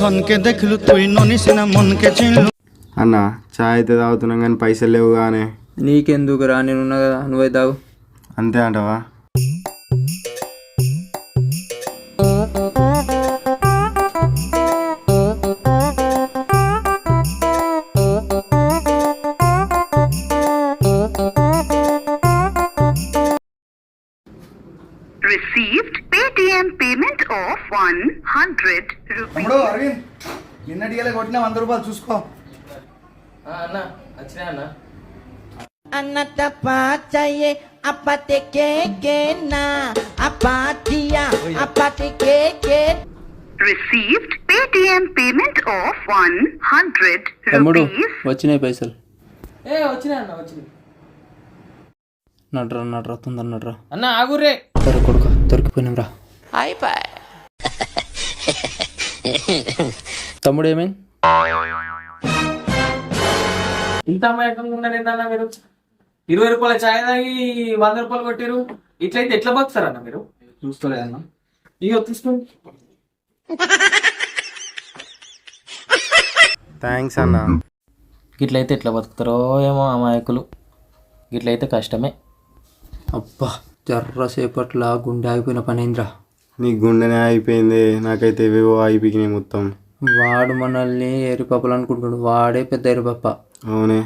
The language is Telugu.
ধনকে দেখলু তুই ননিস না মনকে চিনলু। అన్న చాయ్ అయితే తాగుతున్నాం కానీ పైసలు లేవు కానీ. నీకెందుకురా నేనున్నా కదా నువ్వే తాగు. అంతే అంటావా? Received Paytm payment of 100 rupees. తమ్ముడు అరవింద్ నిన్నటికి కొట్టిన 100 రూపాయలు చూసుకో. అన్న వచ్చినా అన్న. Anak dapat saya apa tekena apa dia apa tekena. Received Paytm payment of 100 తమ్ముడు rupees. వచ్చినాయి పైసలు. వచ్చినా అన్న వచ్చినాయి. నడ్రా తొందర నడ్రా అన్న ఆగుర్రే. సరే కొడుక దొరికిపోయినాం రా. అయిపోయి తమ్ముడు ఏమైంది? ఇంత అమాయకంగా ఉన్నారేందన్న మీరు? 20 రూపాయల ఛాయ్ తాగి 100 రూపాయలు కొట్టారు. ఇట్లయితే ఎట్లా బతుకుతారన్న మీరు? చూసుకోలేదన్నా. ఇక తీసుకోండి. థ్యాంక్స్ అన్న. గిట్లయితే ఎట్లా బతుకుతారో ఏమో అమాయకులు. గిట్లయితే కష్టమే. అబ్బా జర్రసేపట్లా గుండె ఆగిపోయిన పనేంద్రా. నీ గుండెనే అయిపోయింది, నాకైతే ఏవేవో అయిపోయినాయి మొత్తం. వాడు మనల్ని ఎరిపప్పలు అనుకుంటున్నాడు, వాడే పెద్ద ఎరిపప్ప. అవునే.